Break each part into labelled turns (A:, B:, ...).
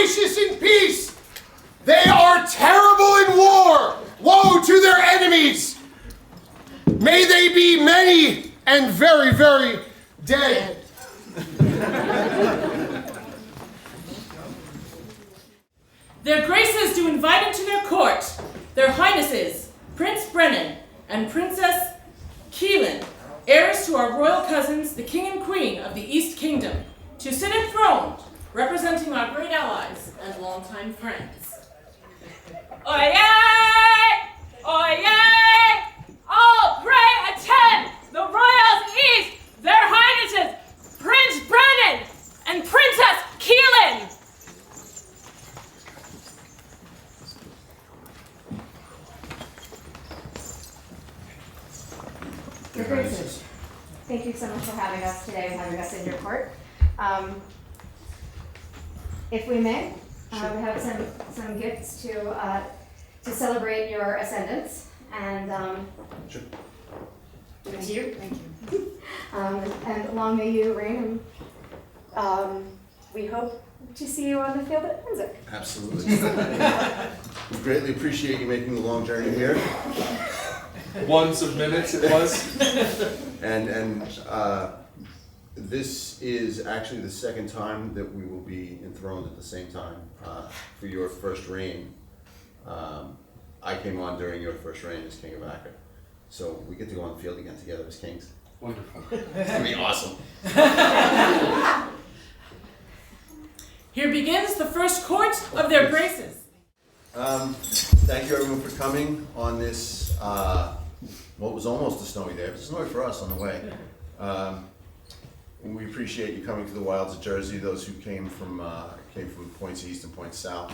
A: gracious in peace. They are terrible in war. Woe to their enemies. May they be many and very, very dead.
B: Their graces do invite into their court their highnesses, Prince Brennan and Princess Keelan, heirs to our royal cousins, the King and Queen of the East Kingdom, to sit enthroned, representing our great allies and longtime friends.
C: Oyez! Oyez! All pray attend the royals east, their highnesses, Prince Brennan and Princess Keelan.
D: Your Graces, thank you so much for having us today and having us in your court. If we may, we have some gifts to celebrate your ascendance, and
A: Sure.
D: to you. Thank you. And long may you reign. And we hope to see you on the field at Penzance.
E: Absolutely. We greatly appreciate you making the long journey here.
F: Once a minute it was.
E: And this is actually the second time that we will be enthroned at the same time for your first reign. I came on during your first reign as King of Acre. So we get to go on the field again together as kings.
F: Wonderful.
E: It's gonna be awesome.
B: Here begins the first court of their graces.
E: Thank you everyone for coming on this, what was almost a snowy day. It was snowy for us on the way. We appreciate you coming to the wilds of Jersey, those who came from points east and points south.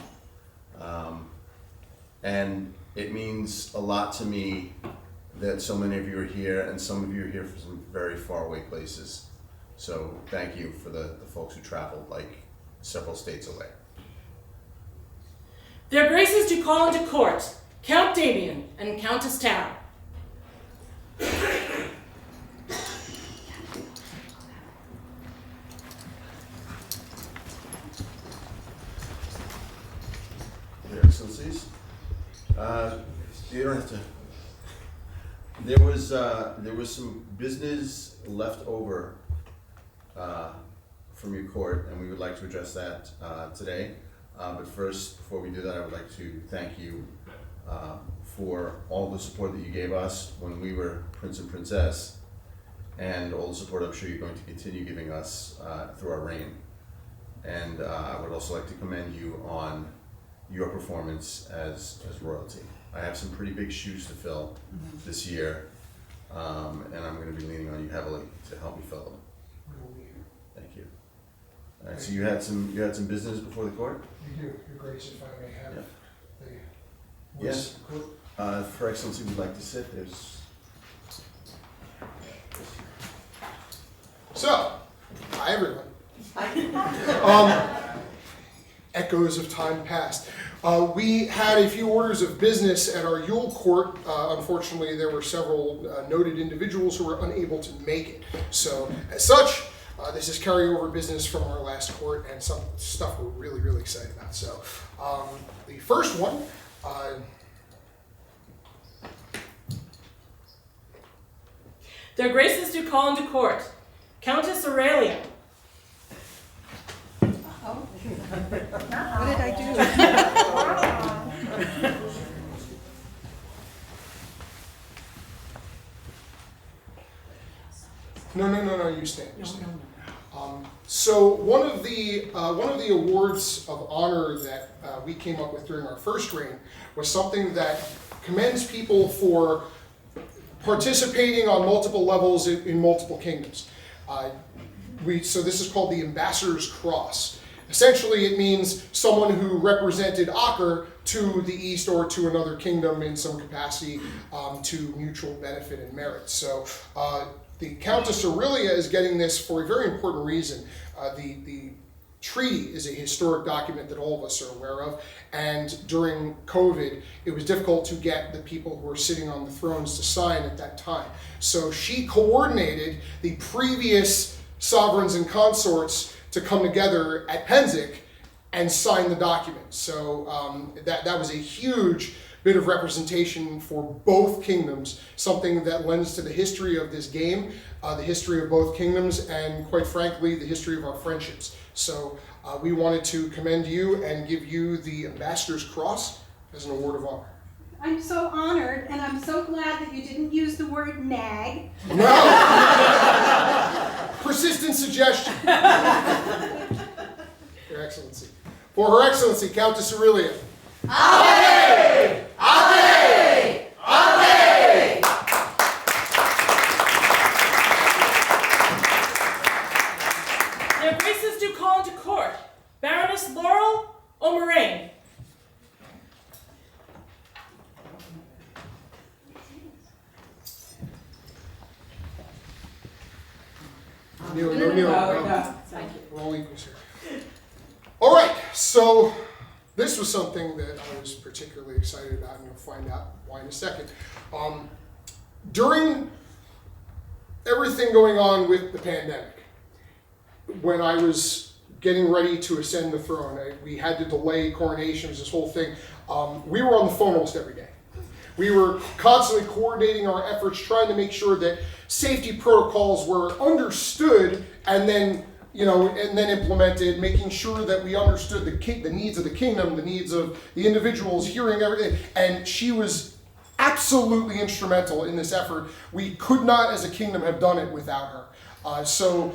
E: And it means a lot to me that so many of you are here, and some of you are here from some very far away places. So thank you for the folks who traveled like several states away.
B: Their graces do call into court Count Damien and Countess Tara.
E: Your Excellencies, you don't have to. There was some business left over from your court, and we would like to address that today. But first, before we do that, I would like to thank you for all the support that you gave us when we were Prince and Princess, and all the support I'm sure you're going to continue giving us through our reign. And I would also like to commend you on your performance as royalty. I have some pretty big shoes to fill this year, and I'm going to be leaning on you heavily to help me fill them. Thank you. All right, so you had some business before the court?
A: You do, Your Grace, if I may have the
E: Yes. Her Excellency would like to sit.
A: So, hi everyone. Echoes of time past. We had a few orders of business at our Yule Court. Unfortunately, there were several noted individuals who were unable to make it. So, as such, this is carryover business from our last court and some stuff we're really, really excited about. So, the first one,
B: Their graces do call into court Countess Aurelia.
G: What did I do?
A: No, you stand. So one of the awards of honor that we came up with during our first reign was something that commends people for participating on multiple levels in multiple kingdoms. So this is called the Ambassador's Cross. Essentially, it means someone who represented Acre to the east or to another kingdom in some capacity to mutual benefit and merit. So the Countess Aurelia is getting this for a very important reason. The treaty is a historic document that all of us are aware of, and during COVID, it was difficult to get the people who were sitting on the thrones to sign at that time. So she coordinated the previous sovereigns and consorts to come together at Penzance and sign the document. So that was a huge bit of representation for both kingdoms, something that lends to the history of this game, the history of both kingdoms, and quite frankly, the history of our friendships. So we wanted to commend you and give you the Ambassador's Cross as an award of honor.
G: I'm so honored, and I'm so glad that you didn't use the word nag.
A: No! Persistent suggestion. Your Excellency. For Her Excellency, Countess Aurelia.
B: Ave! Ave! Ave! Their graces do call into court Baroness Laurel O'Moraine.
A: No. We're all equals here. All right, so this was something that I was particularly excited about, and you'll find out why in a second. During everything going on with the pandemic, when I was getting ready to ascend the throne, we had to delay coronations, this whole thing. We were on the phone almost every day. We were constantly coordinating our efforts, trying to make sure that safety protocols were understood and then implemented, making sure that we understood the needs of the kingdom, the needs of the individuals, hearing everything. And she was absolutely instrumental in this effort. We could not, as a kingdom, have done it without her. So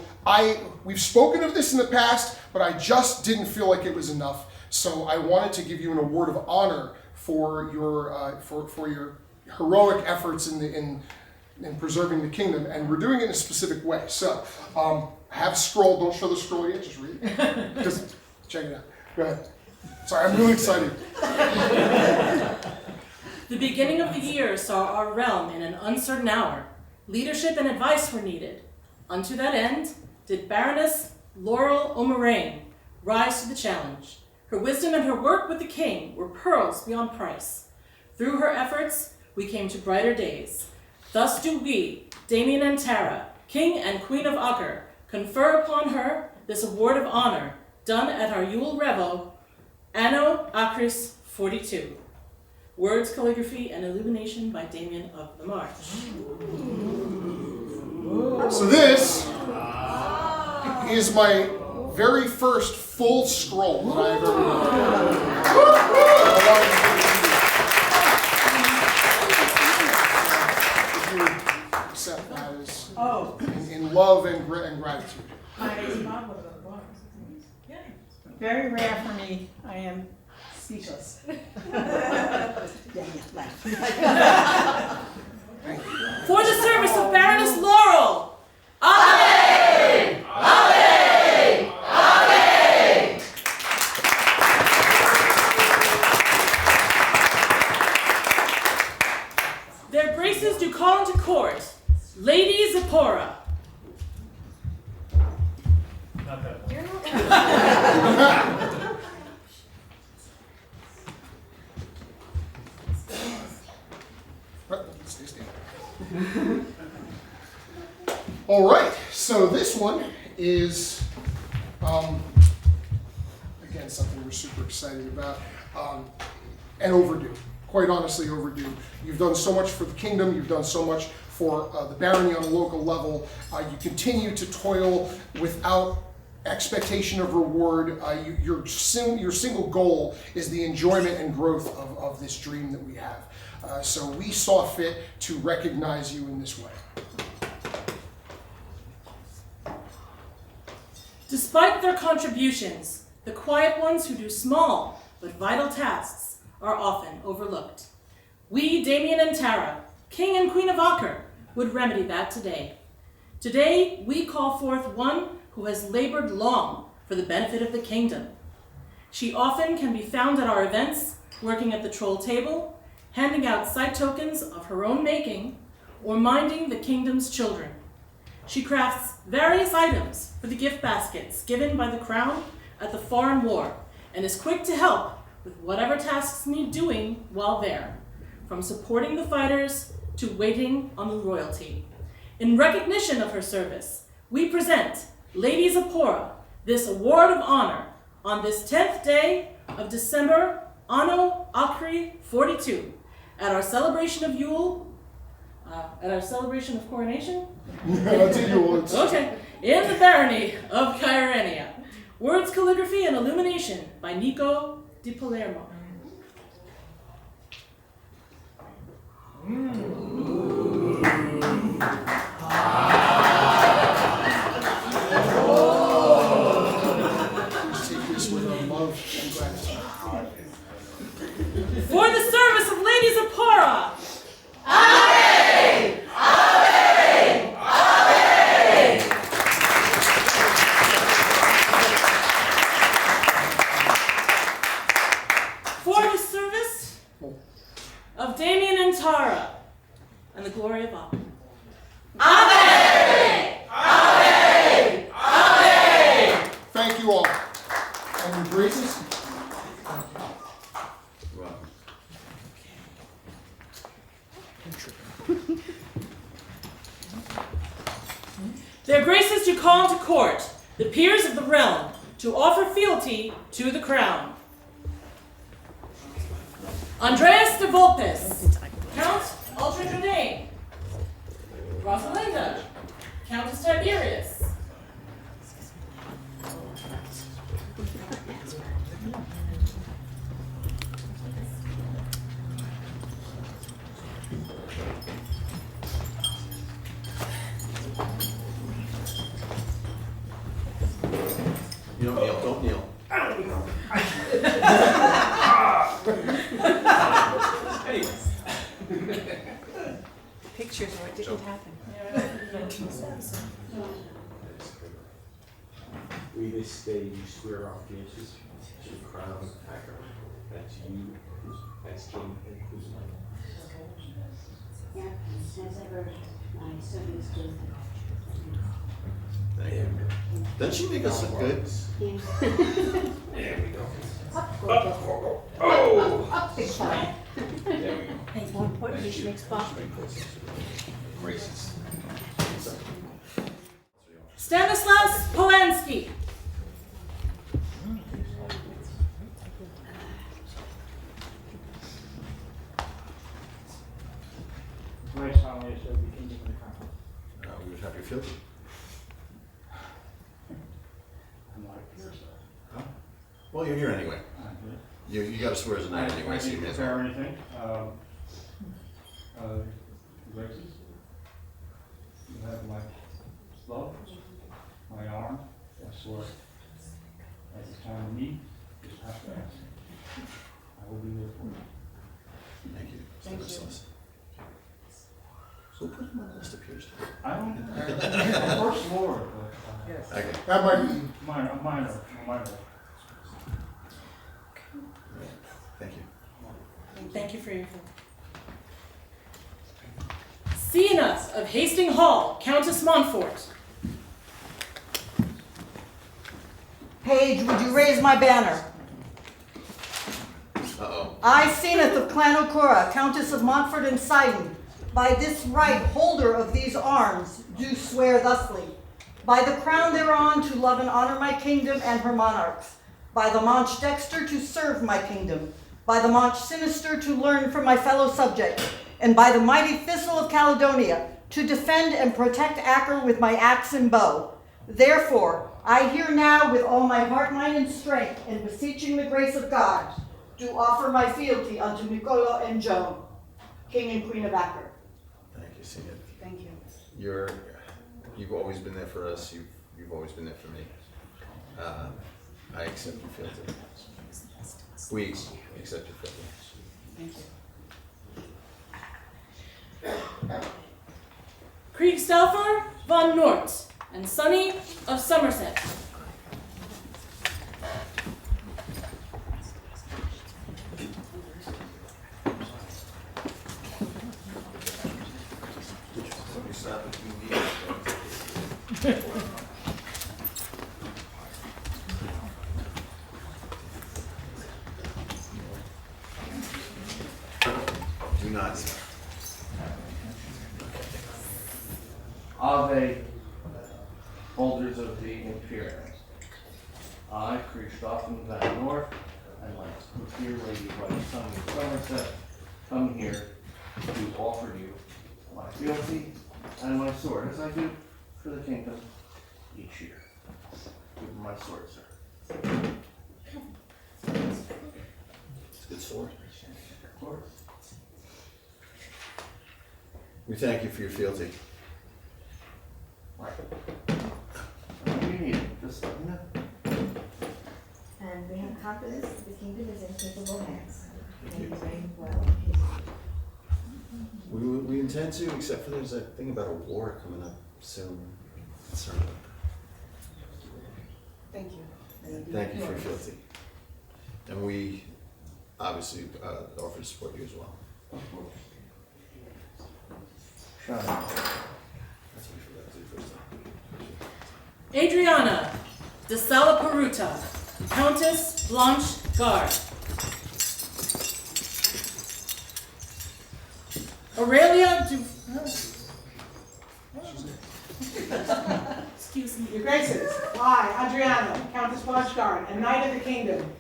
A: we've spoken of this in the past, but I just didn't feel like it was enough. So I wanted to give you an award of honor for your heroic efforts in preserving the kingdom, and we're doing it in a specific way. So I have a scroll. Don't show the scroll yet. Just read it. Just check it out. Go ahead. Sorry, I'm really excited.
B: The beginning of the year saw our realm in an uncertain hour. Leadership and advice were needed. Unto that end, did Baroness Laurel O'Moraine rise to the challenge. Her wisdom and her work with the king were pearls beyond price. Through her efforts, we came to brighter days. Thus do we, Damien and Tara, King and Queen of Acre, confer upon her this award of honor, done at our Yule Revo, Anno Acris 42. Words, calligraphy, and illumination by Damien of the March.
A: So this is my very first full scroll that I've ever done. If you would accept that as in love and gratitude.
H: Very rare for me. I am speechless.
B: For the service of Baroness Laurel! Ave! Ave! Ave! Their graces do call into court Lady Zipporah.
I: Not that one.
D: You're not
A: Stay standing. All right, so this one is, again, something we're super excited about, and overdue. Quite honestly, overdue. You've done so much for the kingdom. You've done so much for the barony on a local level. You continue to toil without expectation of reward. Your single goal is the enjoyment and growth of this dream that we have. So we saw fit to recognize you in this way.
B: Despite their contributions, the quiet ones who do small but vital tasks are often overlooked. We, Damien and Tara, King and Queen of Acre, would remedy that today. Today, we call forth one who has labored long for the benefit of the kingdom. She often can be found at our events, working at the troll table, handing out site tokens of her own making, or minding the kingdom's children. She crafts various items for the gift baskets given by the crown at the foreign war, and is quick to help with whatever tasks need doing while there, from supporting the fighters to waiting on the royalty. In recognition of her service, we present Lady Zipporah this award of honor, on this 10th day of December, Anno Acri 42, at our celebration of Yule, at our celebration of coronation?
A: That's a Yule.
B: Okay, in the barony of Kyrenia. Words, calligraphy, and illumination by Niccolo di Palermo.
A: Take this with our love and gratitude.
B: For the service of Ladies of Para. For the service of Damien and Tara and the glory of Allah.
A: Thank you all. And your graces.
E: You're welcome.
B: Their graces do call into court the peers of the realm to offer fealty to the crown. Andreas de Volpes, Count Ultradrine. Rosalinda, Countess Tiberius.
E: You don't kneel, don't kneel.
H: Pictures of what didn't happen.
I: We this day you swear off the ashes to the crown of Packer. That's you, as king and queen.
J: Yeah, as ever, my son is good.
E: Thank you. Doesn't she make us look good?
I: There we go.
J: Up big time.
I: There we go.
J: And more importantly, she makes pop.
I: Graces.
B: Stanislaus Polanski.
I: Nice family is the kingdom of the crown.
E: We would have your fealty.
I: I'm not a peer, sir.
E: Huh? Well, you're here anyway. You got to swear as a knight anyway, so you may as well.
I: anything. Graces. You have my love, my arm, I swear. At the time of need, just have to ask. I will be there for you.
E: Thank you. Stanislaus. So we'll put him on the list of peers.
I: I don't, first Lord, but,
H: Yes.
E: Okay.
A: That might be.
I: minor.
E: Thank you.
B: Thank you for your help. Sina of Hastings Hall, Countess Montfort.
K: Page, would you raise my banner?
E: Uh-oh.
K: I, Seneth of Clan O'Cora, Countess of Montfort and Sidon, by this right holder of these arms, do swear thusly. By the crown thereon to love and honor my kingdom and her monarchs. By the Manch Dexter to serve my kingdom. By the Manch Sinister to learn from my fellow subjects. And by the mighty Thistle of Caledonia to defend and protect Acre with my axe and bow. Therefore, I here now with all my heart, mind, and strength, and beseeching the grace of God, do offer my fealty unto Niccolo and Joan, King and Queen of Acre.
E: Thank you, Sina.
K: Thank you.
E: You've always been there for us. You've always been there for me. I accept your fealty. We accept your fealty.
K: Thank you.
B: Kriegsdorfer von Nort and Sonny of Somerset.
E: Do not.
I: Are they holders of the imperial? I, Christopher Van North, and my dear lady wife, Sonny Somerset, come here to offer you my fealty and my sword, as I do for the kingdom each year. Give me my sword, sir.
E: It's a good sword.
I: Of course.
E: We thank you for your fealty.
I: Right. Whatever you need, just let me know.
D: And we have confidence that the kingdom is in capable hands.
E: Thank you.
D: And reign well.
E: We intend to, except for there's a thing about a war coming up soon. Concerned about
H: Thank you.
E: that. Thank you for your fealty. And we obviously offer to support you as well.
I: Of course. Sean.
E: That's what we forgot to do first.
B: Adriana de Sala Peruta, Countess Blanche Gard. Aurelia du... Excuse me.
H: Your Graces, I, Adriana, Countess Blanchard, and Knight of the Kingdom,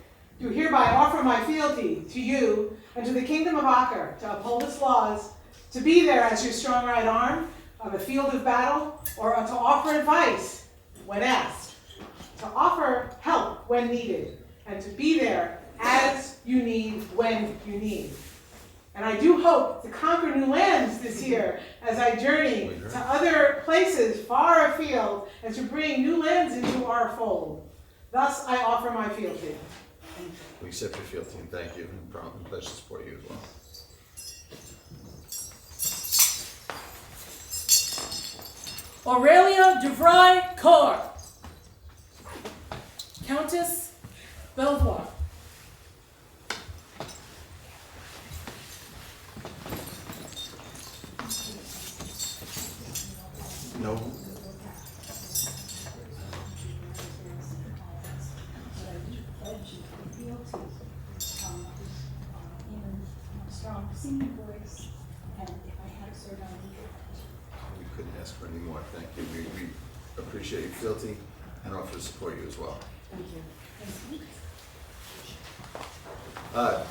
H: do hereby offer my fealty to you and to the Kingdom of Acre to uphold its laws, to be there as your strong right arm of a field of battle, or to offer advice when asked, to offer help when needed, and to be there as you need when you need. And I do hope to conquer new lands this year as I journey to other places far afield and to bring new lands into our fold. Thus, I offer my fealty.
E: We accept your fealty and thank you, and pledge to support you as well.
B: Aurelia Duvray Cor, Countess Belvoir.
E: No.
J: Strong singing voice, and if I had a sword on me.
E: We couldn't ask for any more, thank you. We appreciate your fealty and offer to support you as well.
H: Thank you.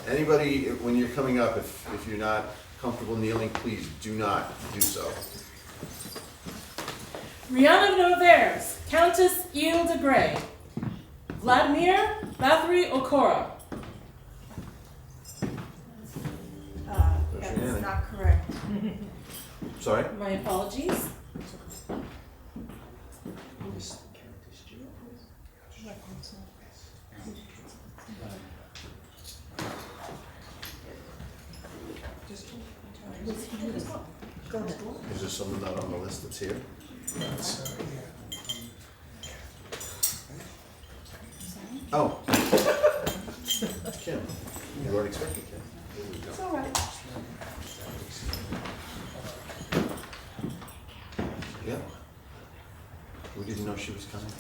E: Anybody, when you're coming up, if you're not comfortable kneeling, please do not do so.
B: Rihanna Novers, Countess Ile de Grey. Vladimir Bathory Okora.
K: That's not correct.
E: Sorry?
B: My apologies.
K: Go ahead.
E: Is there someone not on the list that's here? Oh. Kim. You weren't expecting Kim. Here we go.
K: It's all right.
E: Yeah. We didn't know she was coming.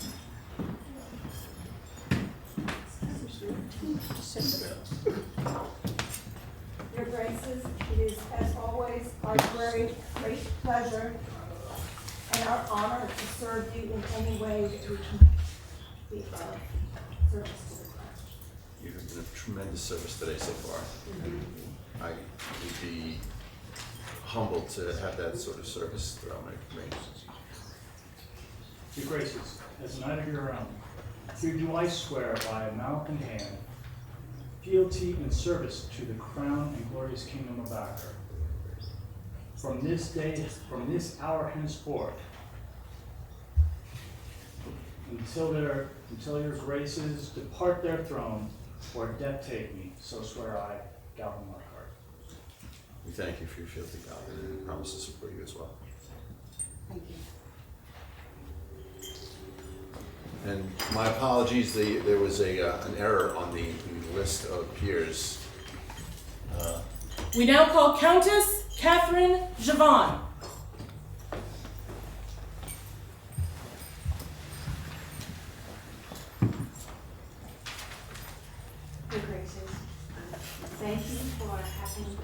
L: Your Graces, it is as always our great pleasure and our honor to serve you in any way that we can be of service to the crown.
E: You've been a tremendous service today so far. I would be humbled to have that sort of service throughout my reign.
I: Your Graces, as Knight of your own, here do I swear by a mouth and hand, fealty and service to the crown and glorious kingdom of Acre. From this day, from this hour henceforth, until your Graces depart their throne, or death take me, so swear I, Galvin Lockhart.
E: We thank you for your fealty, God, and we promise to support you as well.
H: Thank you.
E: And my apologies, there was an error on the list of peers.
B: We now call Countess Catherine Javon.
J: Your Graces, thank you for having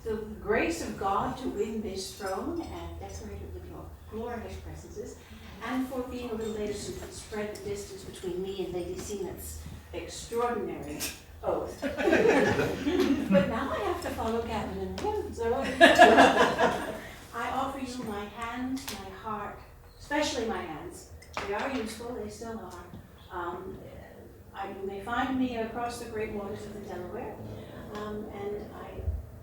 J: the grace of God to win this throne and decorate it with your glorious presences. and for being a little later to spread the distance between me and Lady Seanett's extraordinary oath. But now I have to follow Gavin and him, so I offer you my hands, my heart, especially my hands. They are useful, they still are. You may find me across the great waters of the Delaware, and I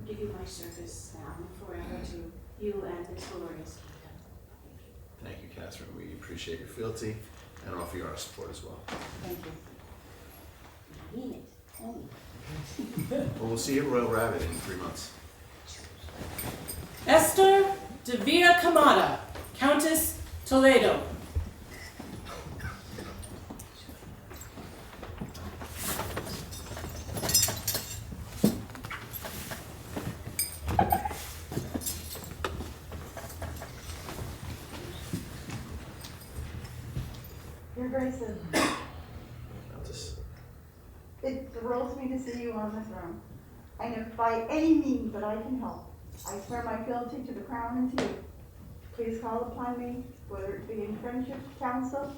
J: give you my service now and forever to you and this glorious kingdom.
E: Thank you, Catherine. We appreciate your fealty and offer you our support as well.
J: Thank you. I mean it. Oh.
E: Well, we'll see you at Royal Rabbit in 3 months.
B: Esther de Villa Camada, Countess Toledo.
K: Your Graces,
E: Countess.
K: it thrills me to see you on the throne. And if by any means that I can help, I swear my fealty to the crown and to you. Please call upon me, whether it be in friendship, counsel,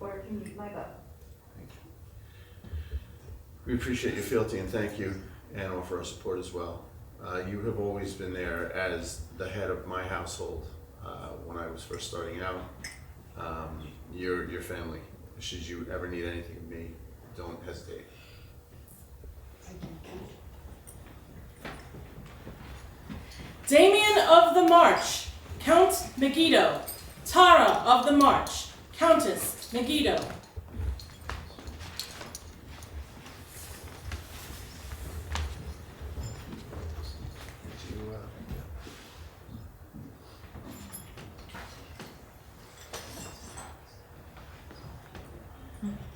K: or if you need my vote.
E: Thank you. We appreciate your fealty and thank you, and offer our support as well. You have always been there as the head of my household when I was first starting out. Your family. Should you ever need anything of me, don't hesitate.
B: Damien of the March, Count Megiddo. Tara of the March, Countess Megiddo.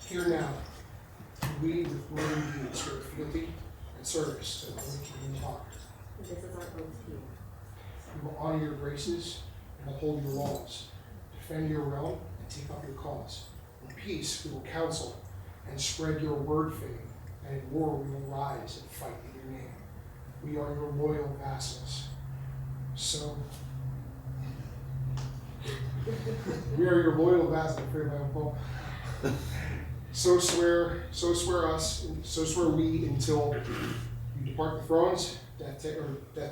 A: Here now, we with willing deeds swear fealty and service to the Holy Kingdom of Honor.
J: This is our oath here.
A: We will honor your graces and uphold your laws, defend your realm and take up your cause. In peace we will counsel and spread your word fame, and in war we will rise and fight in your name. We are your loyal vassals. So, we are your loyal vassals. I fear my own poem. So swear we until you depart the thrones that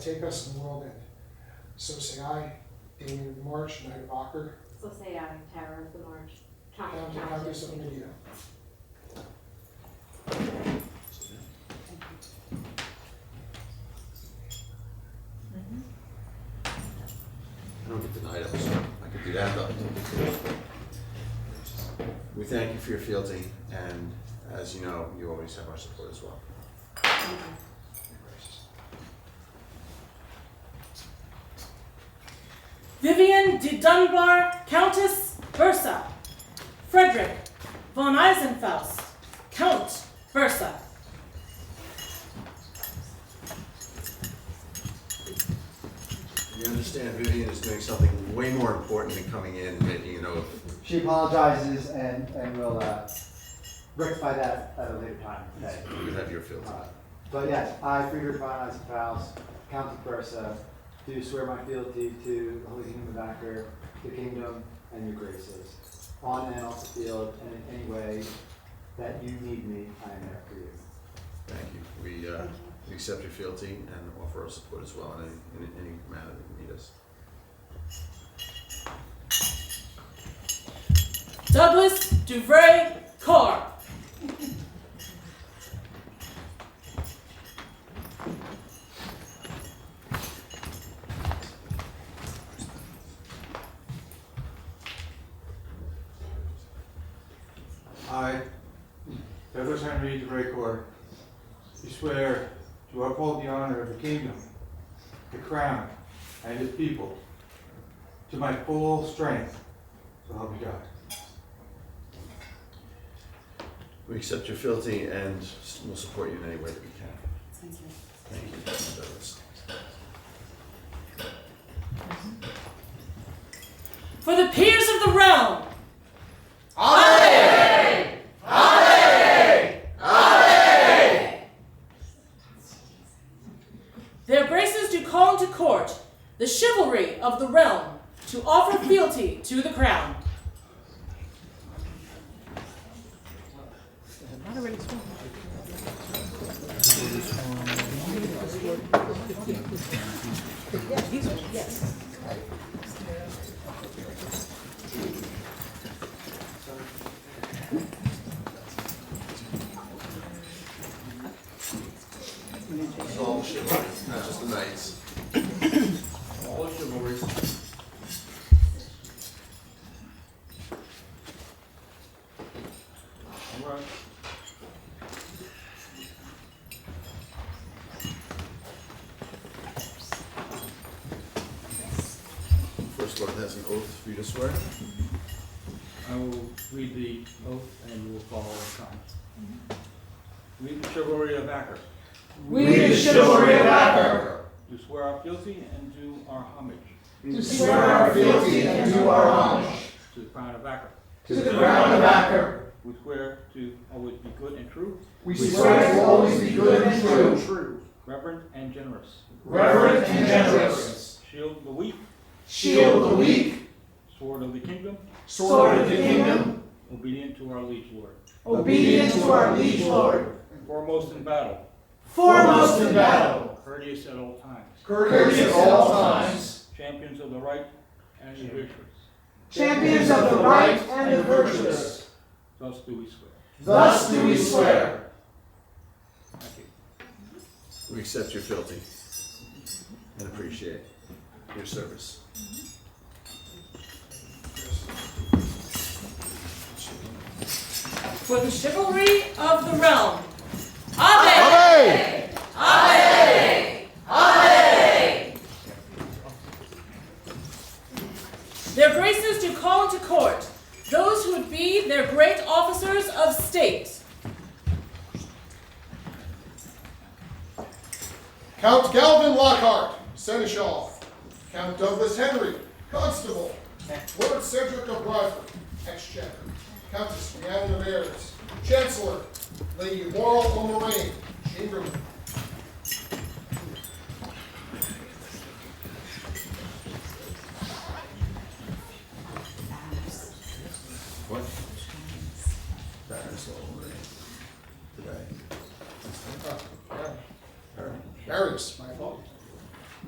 A: take us in the world end. So say I, Damien of the March, Knight of Acre.
J: So say I, Tara of the March,
A: Countess of Megiddo.
E: I don't get denied it, so I could do that though. We thank you for your fealty, and as you know, you always have our support as well.
B: Vivian de Dunbar, Countess Bursa. Frederick von Eisenfaust, Count Bursa.
E: You understand Vivian is doing something way more important than coming in and making an oath.
M: She apologizes and will rectify that at a later time today.
E: You have your fealty.
M: But yes, I, Friedrich von Eisenfaust, Count of Bursa, do swear my fealty to the Holy Kingdom of Acre, the kingdom, and your graces, on and off the field, and in any way that you need me, I am there for you.
E: Thank you. We accept your fealty and offer our support as well in any manner that you need us.
B: Douglas Duvray Corr.
N: I, Douglas Henry Duvray Corr, do swear to uphold the honor of the kingdom, the crown, and its people, to my full strength, so help me God.
E: We accept your fealty and will support you in any way that we can.
J: Thank you.
E: Thank you, Douglas.
B: For the peers of the realm.
A: Aye! Aye! Aye!
B: Their graces do call into court the chivalry of the realm to offer fealty to the crown.
E: It's all the chivalry, not just the knights. All the chivalry.
I: All right.
E: First Lord has an oath for you to swear.
I: I will read the oath and you will follow the time. We, the chivalry of Acker,
H: We, the chivalry of Acker,
I: do swear our fealty and do our homage
H: do swear our fealty and do our homage
I: to the crown of Acker.
H: to the crown of Acker.
I: We swear to always be good and true,
H: We swear to always be good and true,
I: reverent and generous,
H: reverent and generous,
I: shield the weak,
H: shield the weak,
I: sword of the kingdom,
H: sword of the kingdom,
I: obedient to our liege lord,
H: obedient to our liege lord,
I: foremost in battle,
H: foremost in battle,
I: courteous at all times,
H: courteous at all times,
I: champions of the right and the virtuous.
H: champions of the right and the virtuous.
I: Thus do we swear.
H: Thus do we swear.
I: Thank you.
E: We accept your fealty and appreciate your service.
B: For the chivalry of the realm. Ave! Ave! Ave! Their graces do call into court those who would be their great officers of state.
A: Count Galvin Lockhart, Seneschal. Count Douglas Henry, Constable. Lord Cedric of Bradford, Exchequer. Countess Rhiannon of Ayres, Chancellor. Lady Laurel O'Moraine, Chamberlain.
E: What? Baroness O'Moraine. Today.
A: Baroness, my fault.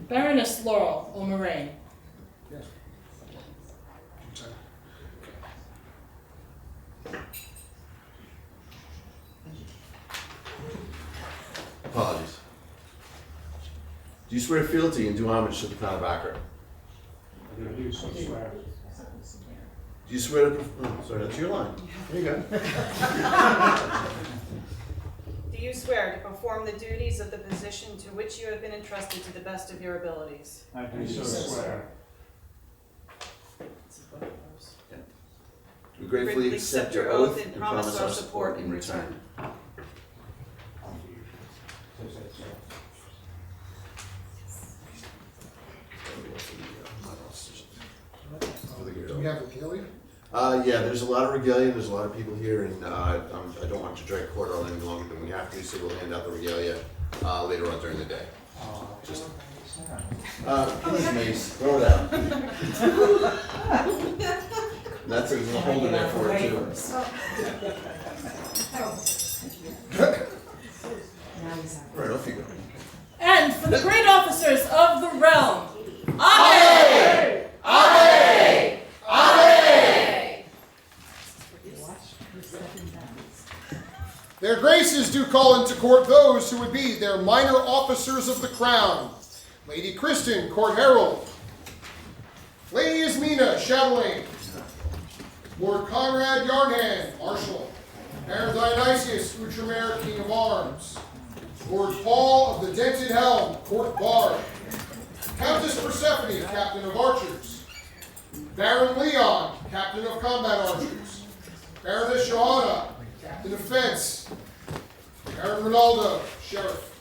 B: Baroness Laurel O'Moraine.
A: Yes.
E: Apologies. Do you swear fealty and do homage to the crown of Acker?
I: I do swear.
E: Do you swear to, sorry, that's your line. There you go.
O: Do you swear to perform the duties of the position to which you have been entrusted to the best of your abilities?
I: I do so swear.
E: We gratefully accept your oath and promise our support in return.
A: Do we have regalia?
E: Yeah, there's a lot of regalia, there's a lot of people here, and I don't want to drag court on any longer than we have to, so we'll hand out the regalia later on during the day. Just, please, Mace, throw it out. That's a little holder there for it too. Right, off you go.
B: And for the great officers of the realm. Ave!
A: Ave! Ave! Their graces do call into court those who would be their minor officers of the crown. Lady Kristen, Court Herald. Lady Ismena, Chatelaine. Lord Conrad Yarnhand, Marshal. Baron Dionysius, Outremer, King of Arms. Lord Paul of the Dented Helm, Court Bard. Countess Persephone, Captain of Archers. Baron Leon, Captain of Combat Archers. Baroness Joanna, Captain of Fence. Baron Ronaldo, Sheriff.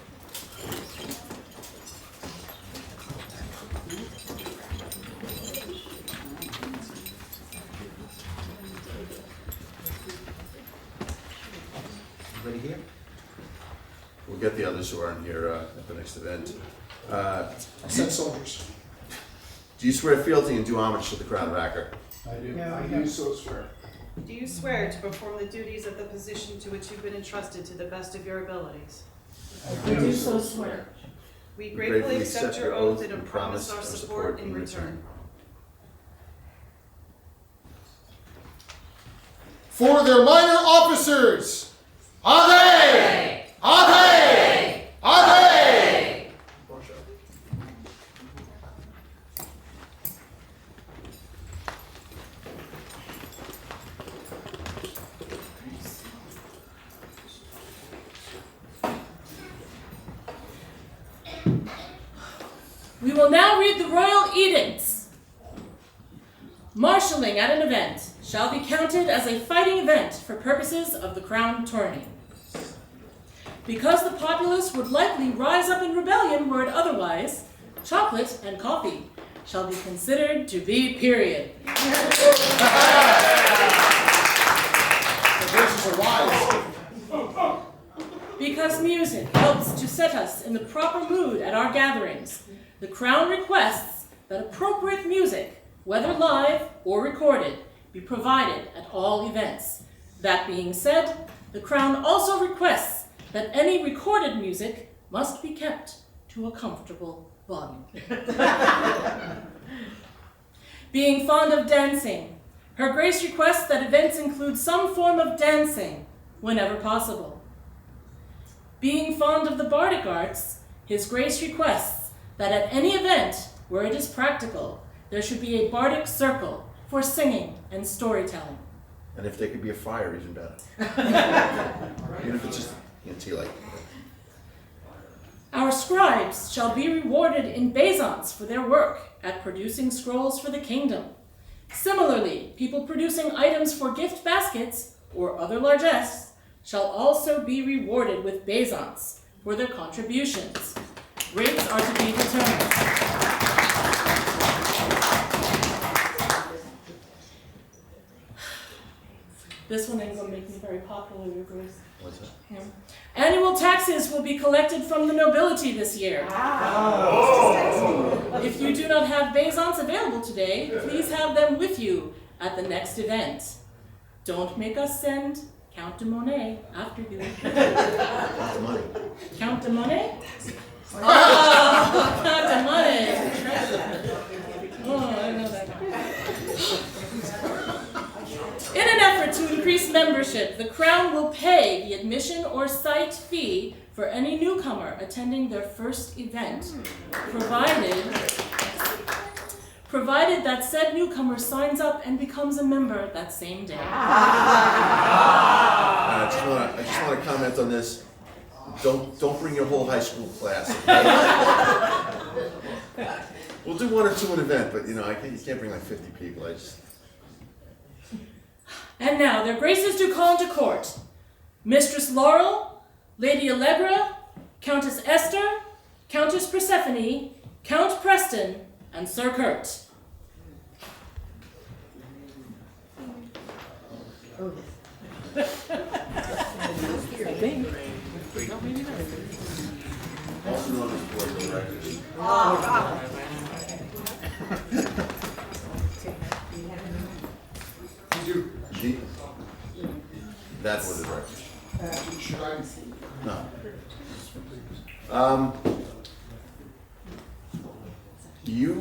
E: Everybody here? We'll get the others who aren't here at the next event.
A: Send soldiers.
E: Do you swear fealty and do homage to the crown of Acker?
I: I do.
H: Yeah,
I: I
H: I
I: do
H: do
I: so swear.
O: Do you swear to perform the duties of the position to which you've been entrusted to the best of your abilities?
B: I do so swear.
O: We gratefully accept your oath and promise our support in return.
A: For their minor officers, Ade! Ade! Ade!
B: We will now read the royal edicts. Marshalling at an event shall be counted as a fighting event for purposes of the crown tourney. Because the populace would likely rise up in rebellion were it otherwise, chocolate and coffee shall be considered to be period. Because music helps to set us in the proper mood at our gatherings, the Crown requests that appropriate music, whether live or recorded, be provided at all events. That being said, the Crown also requests that any recorded music must be kept to a comfortable volume. Being fond of dancing, Her Grace requests that events include some form of dancing whenever possible. Being fond of the bardic arts, His Grace requests that at any event where it is practical, there should be a bardic circle for singing and storytelling.
E: And if there could be a fire, even better. Even if it's just tea light.
B: Our scribes shall be rewarded in bezants for their work at producing scrolls for the kingdom. Similarly, people producing items for gift baskets or other largesse shall also be rewarded with bezants for their contributions. Rates are to be determined. This one ain't gonna make me very popular, Your Grace.
E: What's that?
B: Yeah. Annual taxes will be collected from the nobility this year.
E: Oh.
B: If you do not have bezants available today, please have them with you at the next event. Don't make us send Count de Monet after you.
E: Count the money.
B: Count de Monet? Oh, Count de Monet. Oh, I know that guy. In an effort to increase membership, the Crown will pay the admission or site fee for any newcomer attending their first event, provided that said newcomer signs up and becomes a member that same day.
E: I just want to comment on this. Don't bring your whole high school class. Okay? We'll do one or two an event, but you can't bring like 50 people.
B: And now, their graces do call into court Mistress Laurel, Lady Allegra, Countess Esther, Countess Persephone, Count Preston, and Sir Kurt.
E: Also known as board of directors. That was the director.
A: Should I?
E: No. You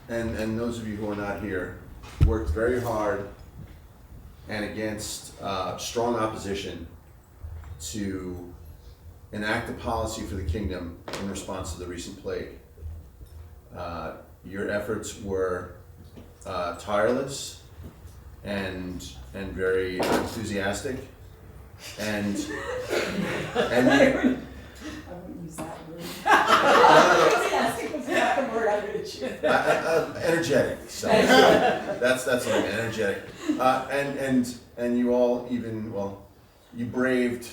E: and those of you who are not here worked very hard and against strong opposition to enact a policy for the kingdom in response to the recent plague. Your efforts were tireless and very enthusiastic, and you,
L: Enthusiastic was not the word I would have chosen.
E: energetic. So that's what I mean, energetic. And you all you braved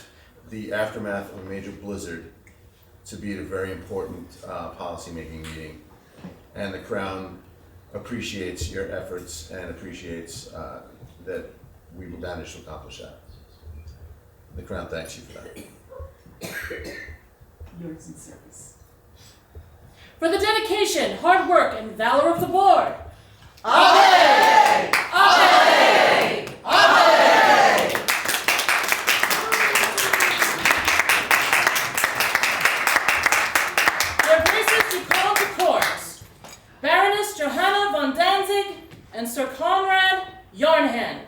E: the aftermath of a major blizzard to be at a very important policy-making meeting, and the Crown appreciates your efforts and appreciates that we managed to accomplish that. The Crown thanks you for that.
L: Yours in service.
B: For the dedication, hard work, and valor of the board.
A: Aye!
B: Aye! and Sir Conrad Yarnhand.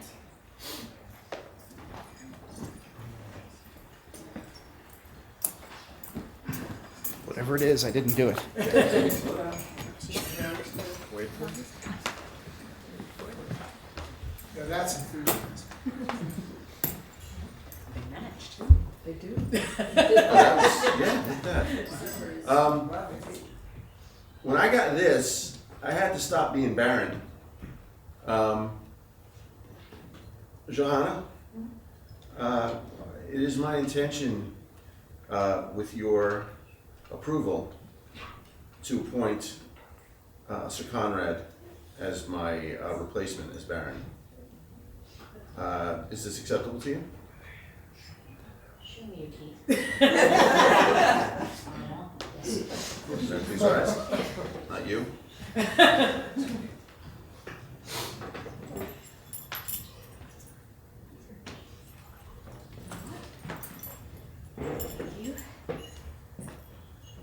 P: Whatever it is, I didn't do it.
A: Wait for it. Yeah, that's enthusiasm.
B: They matched.
E: They do. Yeah, like that. When I got this, I had to stop being Baron. Johanna, it is my intention, with your approval, to appoint Sir Conrad as my replacement as Baron. Is this acceptable to you?
J: Show me your teeth.
E: Please rise. Not you.
J: You,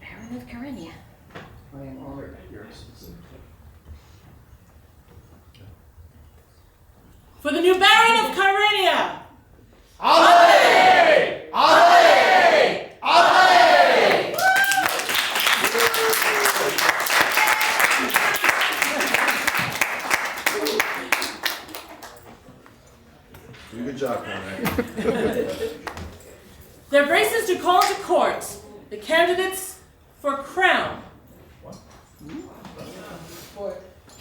J: Baron of Carenia.
P: I am honored at your specific.
B: For the new Baron of Carenia!
F: Aye! Aye! Aye!
E: Do a good job, Conrad.
B: Their graces do call to court the candidates for crown.
H: For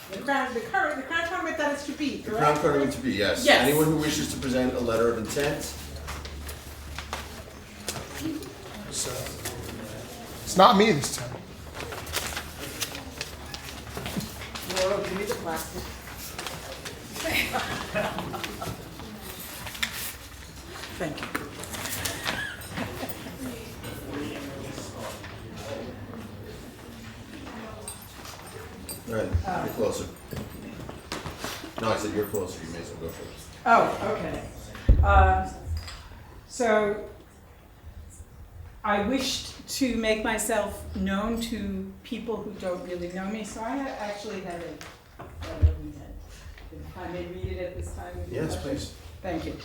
H: the crown tournament that is to be,
E: The
H: correct?
E: crown tournament to be, yes.
B: Yes.
E: Anyone who wishes to present a letter of intent.
A: So, it's not me this time.
K: Laurel, give me the plastic. Thank you.
E: Go ahead, you're closer. No, I said you're closer, you may as well go first.
Q: Oh, okay. So I wished to make myself known to people who don't really know me, so I actually have a letter of intent. If I may read it at this time. would you
E: Yes,
Q: like?
E: please.
Q: Thank you.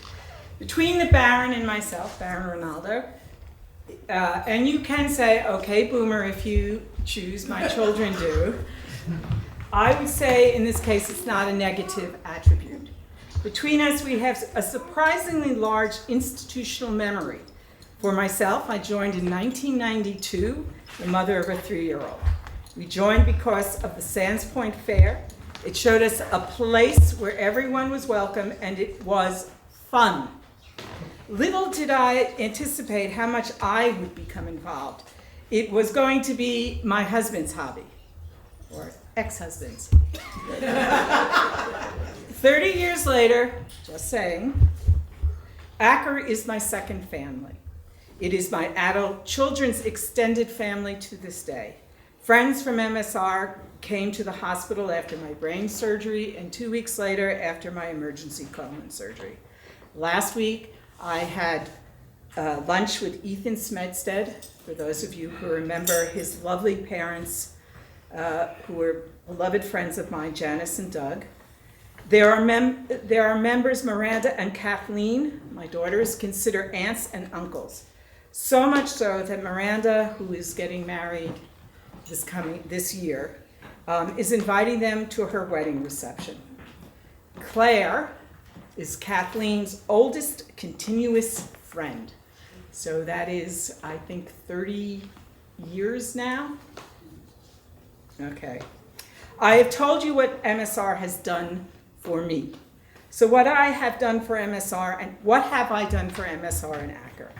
Q: Between the Baron and myself, Baron Ronaldo, and you can say, okay, Boomer, if you choose, my children do. I would say in this case it's not a negative attribute. Between us we have a surprisingly large institutional memory. For myself, I joined in 1992, the mother of a 3-year-old. We joined because of the Sands Point Fair. It showed us a place where everyone was welcome and it was fun. Little did I anticipate how much I would become involved. It was going to be my husband's hobby, or ex-husband's. 30 years later, just saying, Acker is my second family. It is my adult children's extended family to this day. Friends from MSR came to the hospital after my brain surgery and 2 weeks later after my emergency colon surgery. Last week, I had lunch with Ethan Smedstead, for those of you who remember his lovely parents, who were beloved friends of mine, Janice and Doug. There are members, Miranda and Kathleen, my daughters, consider aunts and uncles. So much so that Miranda, who is getting married this year, is inviting them to her wedding reception. Claire is Kathleen's oldest continuous friend. So that is, I think, 30 years now. Okay. I have told you what MSR has done for me. So what I have done for MSR, and what have I done for MSR and Acker?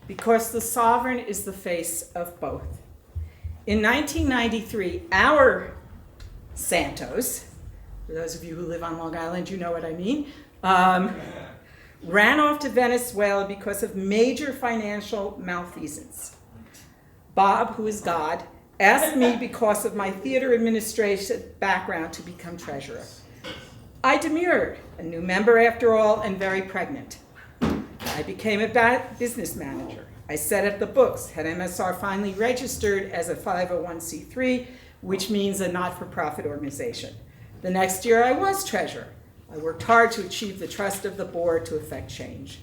Q: Because the sovereign is the face of both. In 1993, our Santos, for those of you who live on Long Island, you know what I mean, ran off to Venezuela because of major financial malfeasance. Bob, who is God, asked me because of my theater administration background to become treasurer. I demurred, a new member after all, and very pregnant. I became a business manager. I set up the books, had MSR finally registered as a 501c3, which means a not-for-profit organization. The next year I was treasurer. I worked hard to achieve the trust of the board to effect change.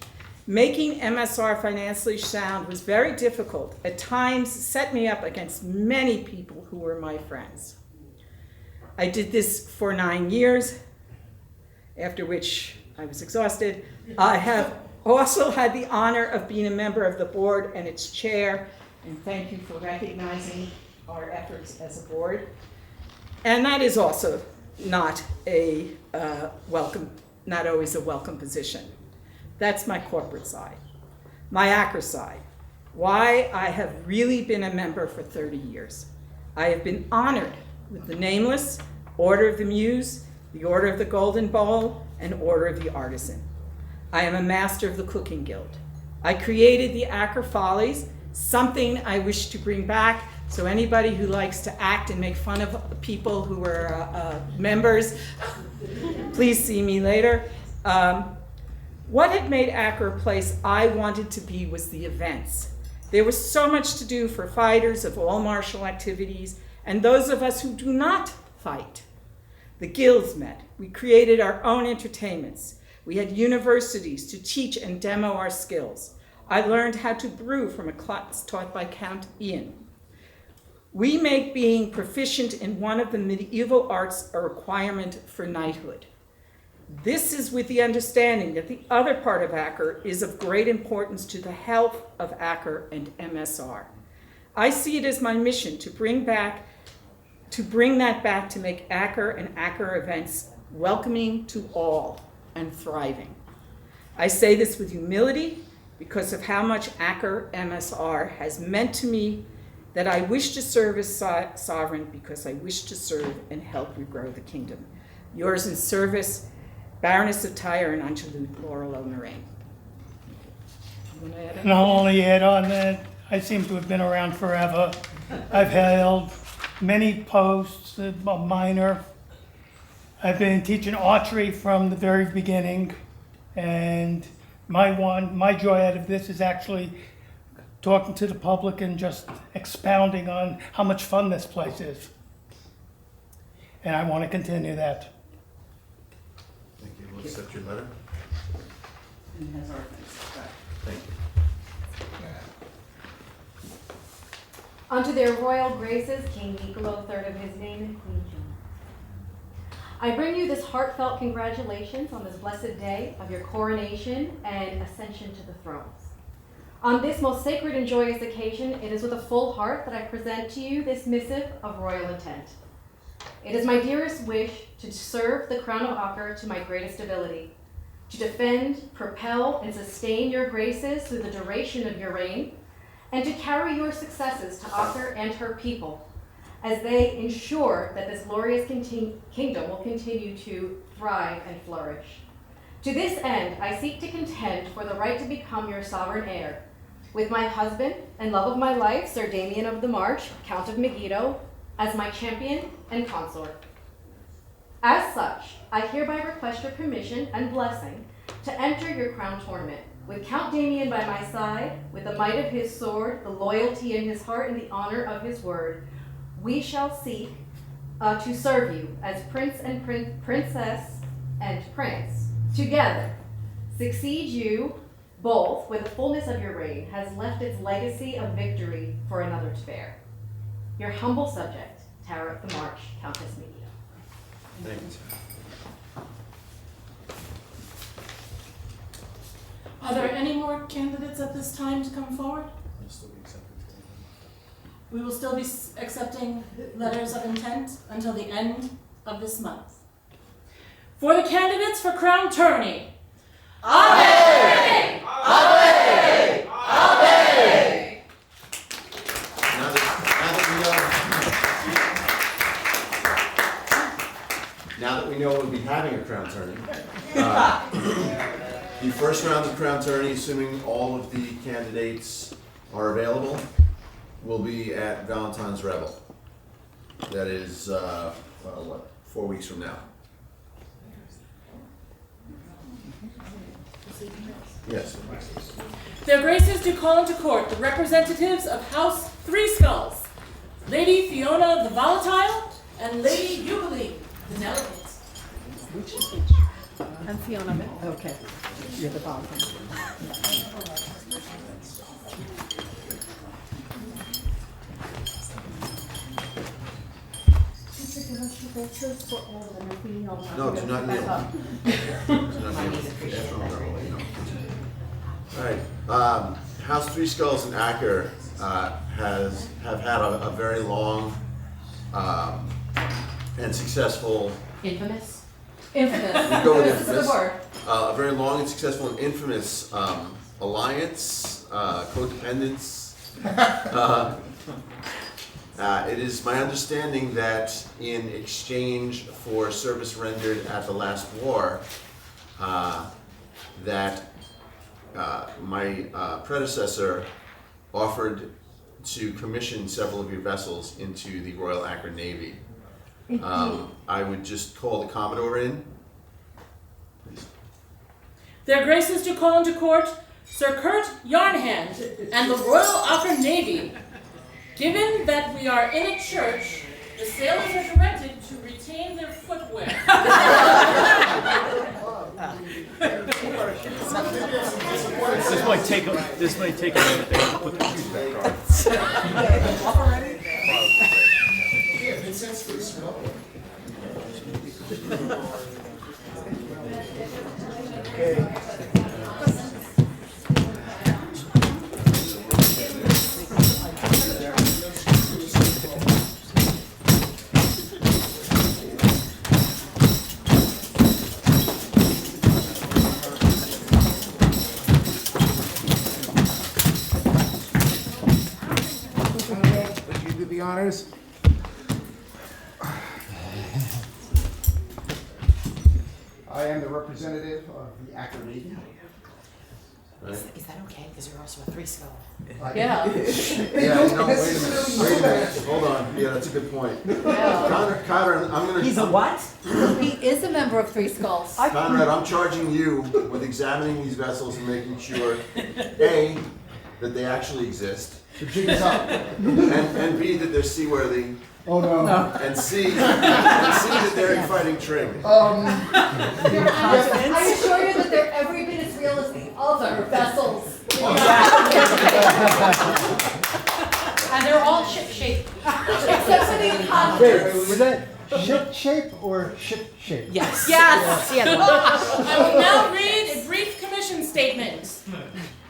Q: Making MSR financially sound was very difficult, at times set me up against many people who were my friends. I did this for 9 years, after which I was exhausted. I have also had the honor of being a member of the board and its chair, and thank you for recognizing our efforts as a board. And that is also not always a welcome position. That's my corporate side. My ACRA side, why I have really been a member for 30 years. I have been honored with the Nameless, Order of the Muse, the Order of the Golden Bowl, and Order of the Artisan. I am a master of the Cooking Guild. I created the ACRA Follies, something I wish to bring back, so anybody who likes to act and make fun of people who were members, please see me later. What had made ACRA a place I wanted to be was the events. There was so much to do for fighters of all martial activities and those of us who do not fight. The guilds met. We created our own entertainments. We had universities to teach and demo our skills. I learned how to brew from a class taught by Count Ian. We make being proficient in one of the medieval arts a requirement for knighthood. This is with the understanding that the other part of ACRA is of great importance to the health of ACRA and MSR. I see it as my mission to bring that back to make ACRA and ACRA events welcoming to all and thriving. I say this with humility because of how much ACRA MSR has meant to me, that I wish to serve as sovereign because I wish to serve and help regrow the kingdom. Yours in service, Baroness of Tyre and Angelou Laurel O'Moraine.
R: And I'll only add on that I seem to have been around forever. I've held many posts, a minor. I've been teaching archery from the very beginning, and my joy out of this is actually talking to the public and just expounding on how much fun this place is. And I want to continue that.
E: Thank you. We'll accept your letter.
Q: And has our thanks.
E: Thank you.
D: Unto their royal graces, King Niccolo III of his name and Queen Joan. I bring you this heartfelt congratulations on this blessed day of your coronation and ascension to the thrones. On this most sacred and joyous occasion, it is with a full heart that I present to you this missive of royal intent. It is my dearest wish to serve the crown of Acre to my greatest ability, to defend, propel, and sustain your graces through the duration of your reign, and to carry your successes to Acre and her people, as they ensure that this glorious kingdom will continue to thrive and flourish. To this end, I seek to contend for the right to become your sovereign heir, with my husband and love of my life, Sir Damien of the March, Count of Megiddo, as my champion and consort. As such, I hereby request your permission and blessing to enter your crown tournament, with Count Damien by my side, with the might of his sword, the loyalty in his heart, and the honor of his word. We shall seek to serve you as prince and princess and prince. Together, succeed you both when the fullness of your reign has left its legacy of victory for another to bear. Your humble subject, Tara of the March, Countess Megiddo.
E: Thank you.
B: Are there any more candidates at this time to come forward? We will still be accepting letters of intent until the end of this month. For the candidates for crown tourney. Aye! Aye! Aye!
E: Now that we know we'll be having a crown tourney, the first round of crown tourney, assuming all of the candidates are available, will be at Valentine's Revel. That is, 4 weeks from now. Yes.
B: Their graces do call into court the representatives of House Three Skulls, Lady Fiona the Volatile, and Lady Eucalyptus the Delicate.
K: I'm Fiona. Okay. You're the bottom.
E: No, do not kneel. Do not kneel. All right. House Three Skulls in Acker have had a very long and successful.
D: Infamous?
E: Infamous. We go with
D: This is the
E: infamous.
D: word.
E: A very long and successful and infamous alliance, codependence. It is my understanding that in exchange for service rendered at the last war, that my predecessor offered to commission several of your vessels into the Royal Acker Navy. I would just call the Commodore in.
B: Their Graces do call into court Sir Kurt Yarnhand and the Royal Acker Navy. Given that we are in a church, the sailors are directed to retain their footwear.
S: This might take a minute. They have to put the shoes back on.
A: Already? Yeah, Vincent's for the smell.
P: Okay. Would you do the honors? I am the representative of the Acker Navy.
T: Is that okay? Because you're also a three-skull.
E: Yeah. Yeah, no, wait a minute. Hold on. Yeah, that's a good point. Conrad, I'm gonna.
K: He's a what?
D: He is a member of Three Skulls.
E: Conrad, I'm charging you with examining these vessels and making sure, A, that they actually exist.
P: The jig is up.
E: And B, that they're seaworthy.
P: Oh no.
E: And C, that they're in fighting trim.
D: I assure you that they're every bit as real as the other vessels. And they're all ship-shaped. Except for the
P: Wait, was that ship shape or ship shape?
T: Yes.
D: Yes.
B: I will now read a brief commission statement.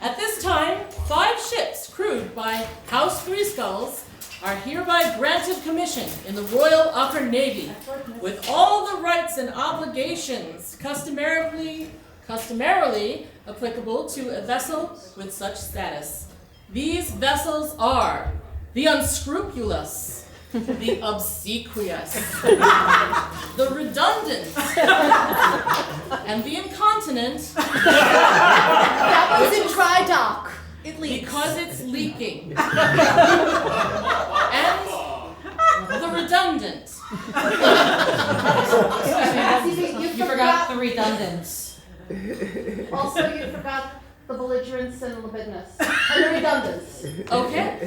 B: At this time, 5 ships crewed by House Three Skulls are hereby granted commission in the Royal Acker Navy with all the rights and obligations customarily applicable to a vessel with such status. These vessels are the unscrupulous, the obsequious, the redundant, and the incontinent.
D: That was in dry dock. It leaks.
B: Because it's leaking. And the redundant.
D: You forgot
T: the redundants.
D: Also, you forgot the belligerents and the libidinous. And the redundants.
B: Okay.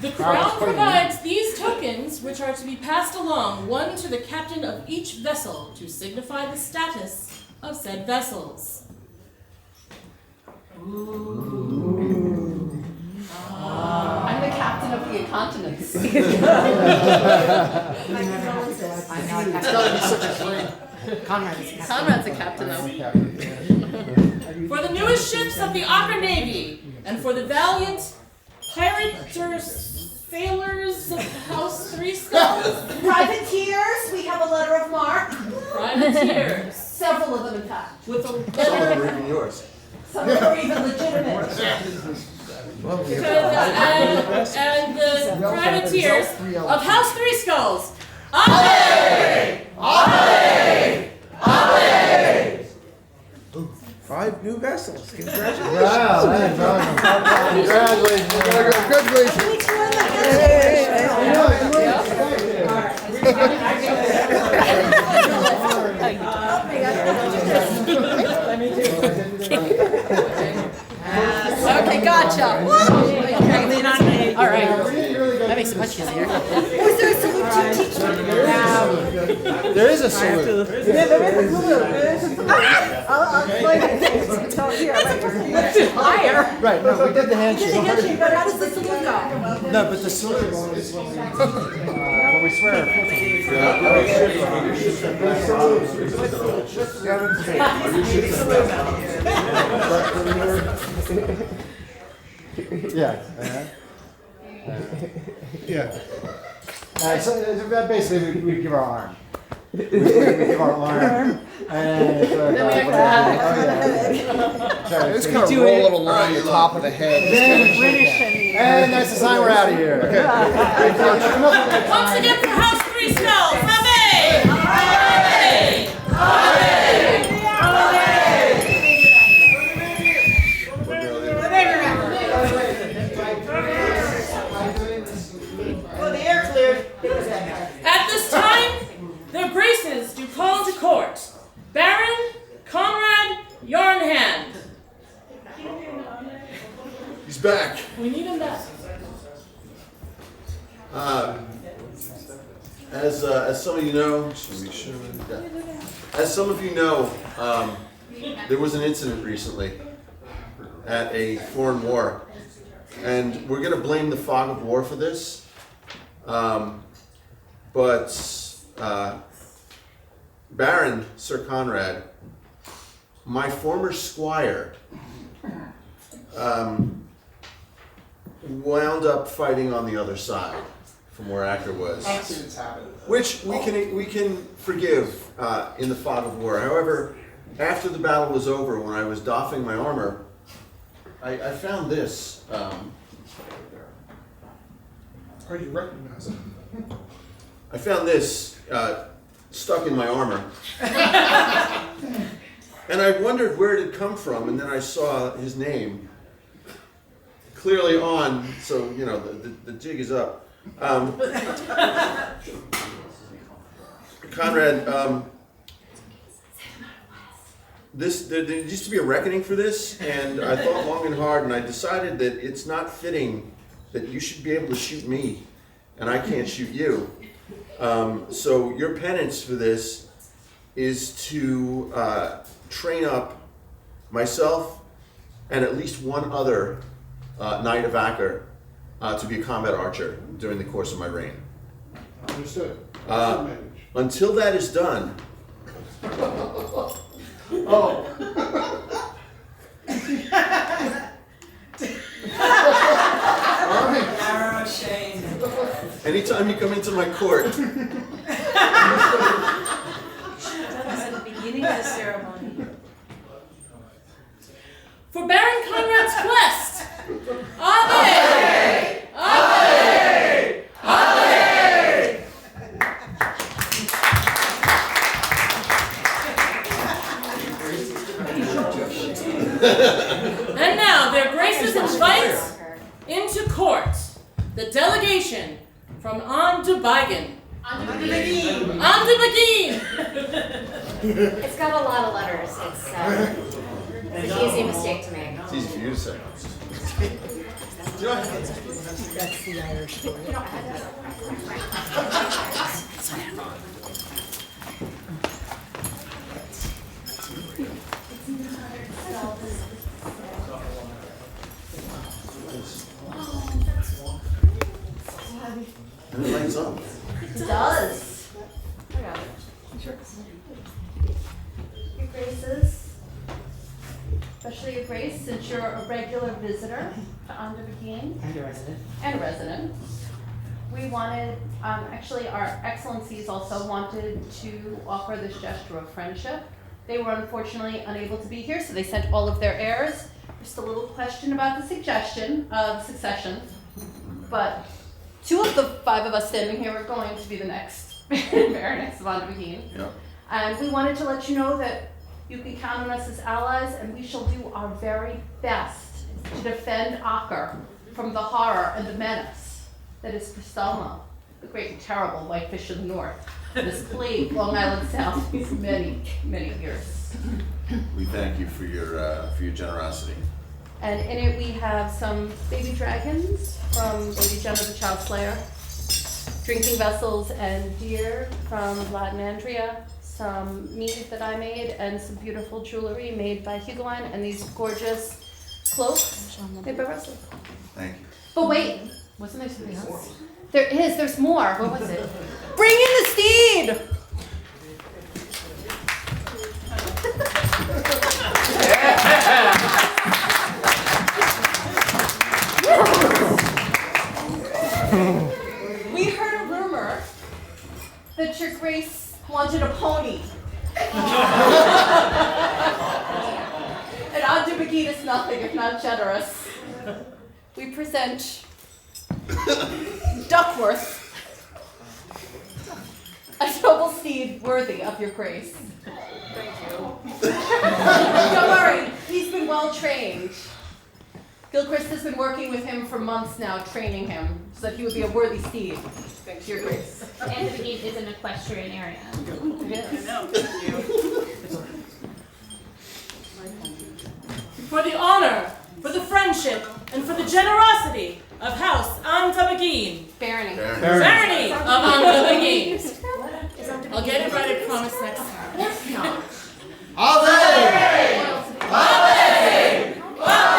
B: The Crown provides these tokens, which are to be passed along, one to the captain of each vessel, to signify the status of said vessels.
D: I'm the captain of the incontinence.
A: It's gotta be such a flame.
D: Conrad's a captain though.
B: For the newest ships of the Acker Navy, and for the valiant sailors of House Three Skulls.
L: Privateers, we have a letter of marque.
B: Privateers.
L: Several of them, in fact.
B: With a
E: Some of them
B: letter.
E: are even yours.
L: Some of them are even legitimate.
B: And the privateers of House Three Skulls. Aye! Aye! Aye!
P: 5 new vessels. Congratulations.
M: Wow, that's awesome. Congratulations. Congratulations.
D: Okay, gotcha. All right.
T: That makes it much easier.
L: Was there a salute to teacher?
P: There is a
Q: I have
P: salute.
Q: to-
K: Yeah, there is a salute. There is a salute. I'll explain it. It's all here. It's higher.
P: Right, no, we did the
K: We did the
P: handshake.
K: handshake, but how does the salute go?
P: No, but the salute is when we swear. Yeah. Yeah. So basically, we give our arm. We give our arm. And
A: Just kind of roll it along the top of the head.
P: And that's the sign we're out of here.
B: Once again for House 3 Smells, Amen! Amen!
K: Well, the air cleared.
B: At this time, their graces do call to court Baron Conrad Yarnhand.
E: He's back.
B: We need him back.
E: As some of you know, there was an incident recently at a foreign war, and we're going to blame the fog of war for this. But Baron Sir Conrad, my former squire, wound up fighting on the other side from where Acker was.
A: Accidents happen.
E: Which we can forgive in the fog of war. However, after the battle was over, when I was doffing my armor, I found this.
A: How do you recognize it?
E: I found this stuck in my armor. And I wondered where it had come from, and then I saw his name clearly on, so you know the jig is up. Conrad, there used to be a reckoning for this, and I thought long and hard, and I decided that it's not fitting that you should be able to shoot me, and I can't shoot you. So your penance for this is to train up myself and at least one other knight of Acker to be a combat archer during the course of my reign.
A: Understood.
E: Until that is done,
T: Narrow shame.
E: anytime you come into my court,
J: That was at the beginning of the ceremony.
B: For Baron Conrad's quest. Ave! Ave! Ave! And now their graces invite into court the delegation from On de Bigen. On de Begin!
D: It's got a lot of letters. It's an easy mistake to make.
E: it's easy for you to say.
T: That's the Irish story.
E: And it lights up.
D: It does. I got it. Sure. Your Graces, especially your Grace, since you're a regular visitor to On de Begin.
T: And a resident.
D: And a resident. We wanted, actually our excellencies also wanted to offer this gesture of friendship. They were unfortunately unable to be here, so they sent all of their heirs. Just a little question about the suggestion of succession, but 2 of the 5 of us standing here are going to be the next Baroness of On de Begin.
E: Yep.
D: And we wanted to let you know that you can count on us as allies, and we shall do our very best to defend Acker from the horror and the menace that is Priscilla, the great and terrible whitefish of the north, that has plagued Long Island Sound these many, many years.
E: We thank you for your generosity.
D: And in it we have some baby dragons from Lady Jenna the Child Slayer. drinking vessels and beer from Vlad and Andrea, some mead that I made, and some beautiful jewelry made by Hugoine, and these gorgeous cloaks made by Russell.
E: Thank you.
D: But wait, wasn't there something else? There's more. What was it? Bring in the steed! We heard a rumor that your grace wanted a pony. And Aunt Dubagine is nothing if not generous. We present Duckworth, a noble steed worthy of your grace.
O: Thank you.
D: Don't worry, he's been well trained. Gilchrist has been working with him for months now, training him so that he would be a worthy steed. Thanks to your grace.
C: And the gate is an equestrian area.
D: Yes.
O: I know, thank you.
B: For the honor, for the friendship, and for the generosity of House Antabagin.
D: Barony.
B: Barony of Antabagin. I'll get it right, I promise, next time.
E: Ave!
B: Ave! Ave!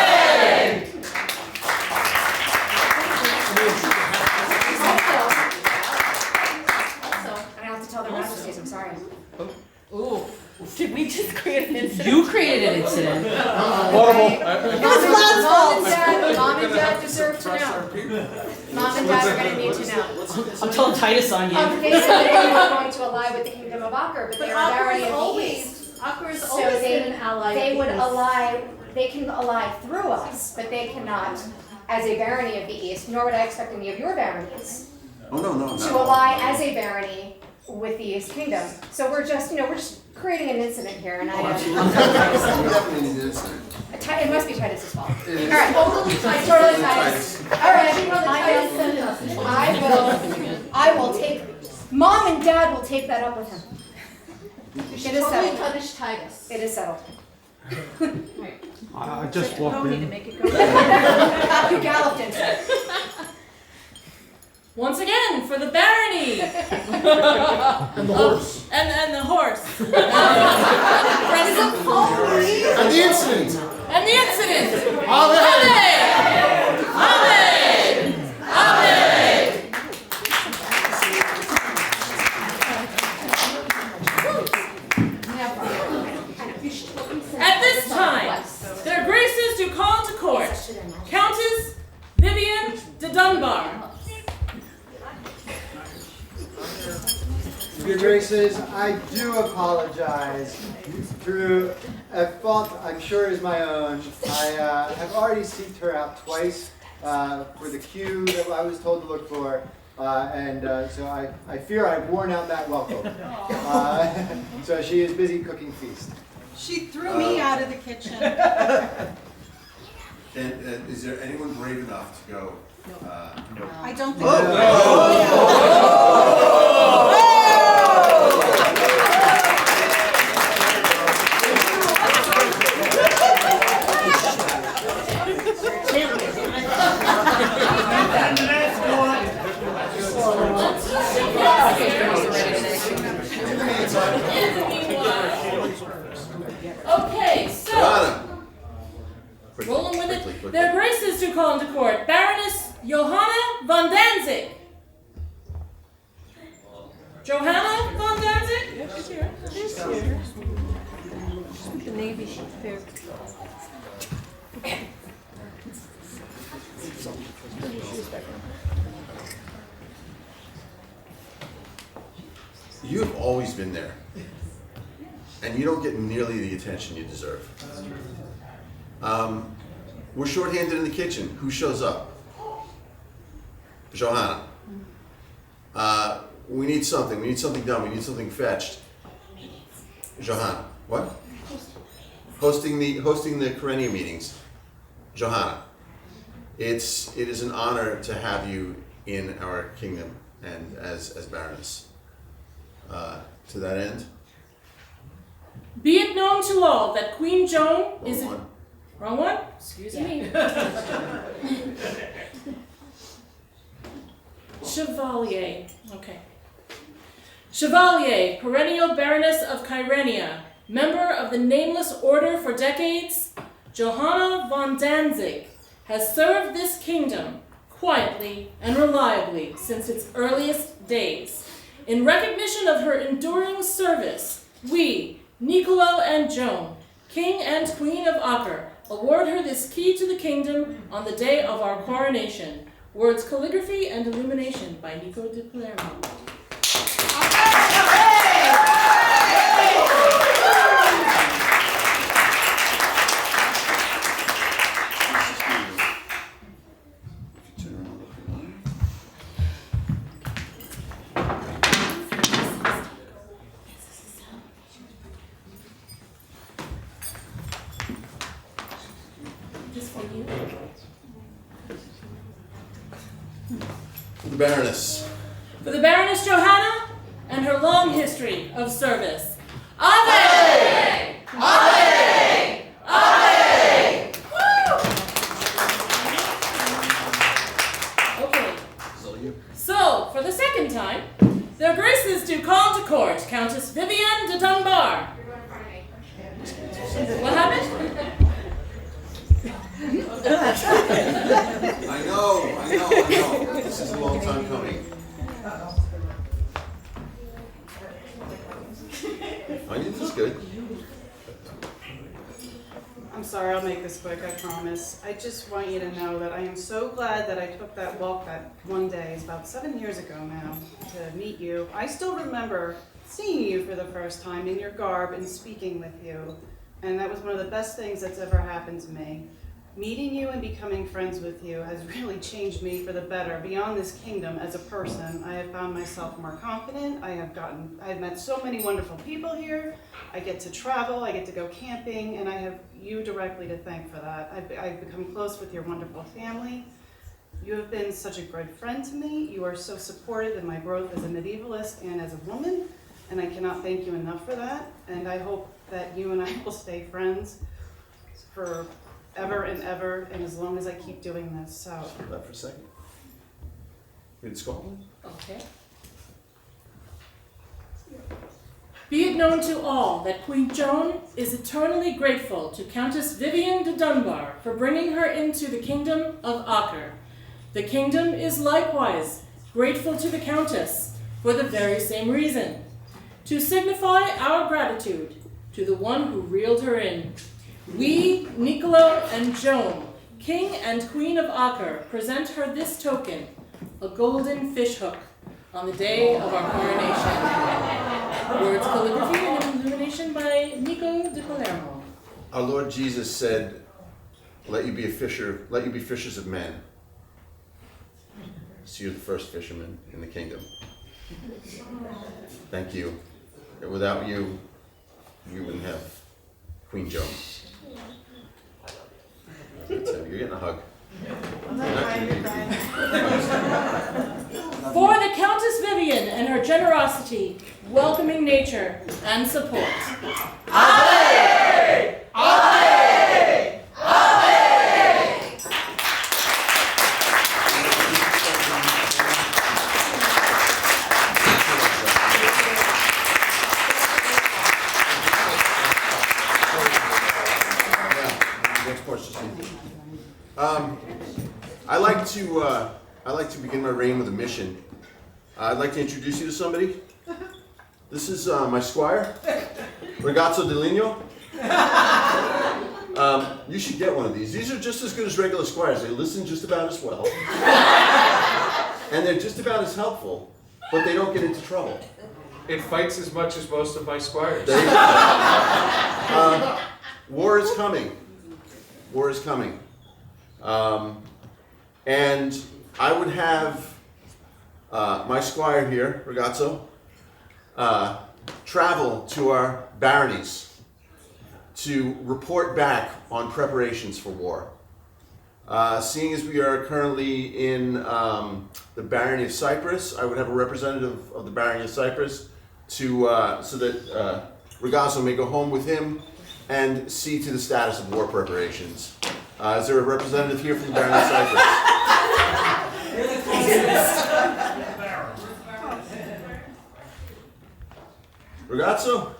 J: I have to tell their majesties, I'm sorry.
D: Ooh. Did we just create an incident?
T: You created an incident.
F: Horrible.
J: Mom and Dad deserve to know. Mom and Dad are going to need to know.
T: I'm telling Titus on you.
J: They said that they were going to ally with the Kingdom of Akher, but they are barony of the East.
D: Akher's
J: So
D: always been an ally.
J: they
D: of
J: would
D: the East.
J: ally, they can ally through us, but they cannot as a barony of the East, nor would I expect any of your baronies
E: Oh, no,
J: to ally as a barony with the East Kingdom. So we're just creating an incident here, and I
E: Definitely need this.
J: it must be Titus's fault.
E: It is.
J: All right,
D: Totally
J: it's
D: Titus.
J: totally Titus. All right,
D: Titus sent us.
J: I will take. Mom and Dad will take that up with him.
D: You should
J: It is
D: totally
J: settled.
D: punish Titus.
J: It is settled.
P: I just walked in.
J: You galloped into it.
B: Once again, for the barony.
A: And the horse.
B: And the horse.
A: And the incident.
B: And the incident.
A: Ave!
B: Ave! Ave! At this time, their graces do call to court Countess Vivian de Dunbar.
M: Your Graces, I do apologize. Through a fault I'm sure is my own, I have already seeked her out twice for the cue that I was told to look for, so I fear I've worn out that welcome. So she is busy cooking feast.
G: She threw me out of the kitchen.
E: And is there anyone brave enough to go?
G: I don't think.
B: Okay, so rolling with it. Their graces do call into court Baroness Johanna von Danzig. Johanna von Danzig?
D: Yeah, she's here. She's here. The Navy she's there.
E: You have always been there. And you don't get nearly the attention you deserve. We're shorthanded in the kitchen. Who shows up? Johanna. We need something. We need something done. We need something fetched. Johanna. What? Hosting the Coronation meetings. Johanna. It is an honor to have you in our kingdom and as Baroness. To that end.
B: Be it known to all that Queen Joan is
E: Wrong one.
B: Wrong one? Excuse me. Chevalier. Okay. Chevalier, perennial Baroness of Kyrenia, member of the Nameless Order for decades, Johanna von Danzig has served this kingdom quietly and reliably since its earliest days. In recognition of her enduring service, we, Niccolo and Joan, King and Queen of Acre, award her this key to the kingdom on the day of our coronation. Words, calligraphy, and illumination by Niccolo de Palermo.
E: The Baroness.
B: For the Baroness Johanna and her long history of service. Ave! Ave! Ave! Woo! Okay. So, for the second time, their graces do call to court Countess Vivienne de Dunbar. What happened?
E: I know. This is a long time coming. Onions is good.
O: I'm sorry, I'll make this quick, I promise. I just want you to know that I am so glad that I took that walk that one day, it's about 7 years ago now, to meet you. I still remember seeing you for the first time in your garb and speaking with you. And that was one of the best things that's ever happened to me. Meeting you and becoming friends with you has really changed me for the better. Beyond this kingdom as a person, I have found myself more confident. I've met so many wonderful people here. I get to travel, I get to go camping, and I have you directly to thank for that. I've become close with your wonderful family. You have been such a good friend to me. You are so supportive in my growth as a medievalist and as a woman, and I cannot thank you enough for that. And I hope that you and I will stay friends for ever and ever, and as long as I keep doing this, so.
E: Hold that for a second. Read Scotland.
B: Okay. Be it known to all that Queen Joan is eternally grateful to Countess Vivienne de Dunbar for bringing her into the kingdom of Acre. The kingdom is likewise grateful to the Countess for the very same reason, to signify our gratitude to the one who reeled her in. We, Niccolo and Joan, King and Queen of Acre, present her this token, a golden fish hook, on the day of our coronation. Words, calligraphy, and illumination by Niccolo de Palermo.
E: Our Lord Jesus said, let you be fishers of men. So you're the first fisherman in the kingdom. Thank you. Without you, we wouldn't have Queen Joan. You're getting a hug.
B: For the Countess Vivienne and her generosity, welcoming nature, and support. Ave! Ave! Ave!
E: I like to begin my reign with a mission. I'd like to introduce you to somebody. This is my squire, Ragazzo di Legno. You should get one of these. These are just as good as regular squires. They listen just about as well. And they're just about as helpful, but they don't get into trouble.
F: It fights as much as most of my squires.
E: There you go. War is coming. War is coming. And I would have my squire here, Ragazzo, travel to our baronies to report back on preparations for war. Seeing as we are currently in the barony of Cyprus, I would have a representative of the barony of Cyprus to so that Ragazzo may go home with him and see to the status of war preparations. Is there a representative here from the barony of Cyprus? Ragazzo,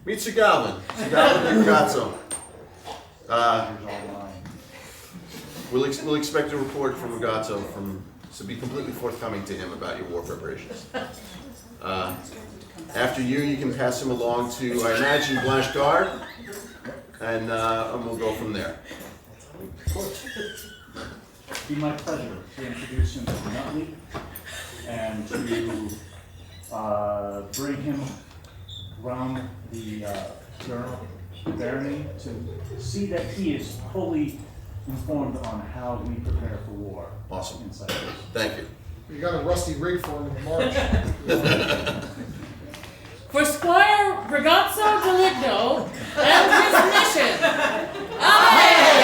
E: meet Sir Galvin. Sir Galvin Di Ragazzo. We'll expect a report from Ragazzo so be completely forthcoming to him about your war preparations. After you can pass him along to, I imagine, Blanchard, and we'll go from there.
I: It'd be my pleasure to introduce him to Nutley and to bring him around the barony to see that he is fully informed on how we prepare for war.
E: Awesome.
I: In Cyprus.
E: Thank you.
A: We got a rusty rig for him in the March.
B: For Squire Ragazzo Deligno and his mission. Aye!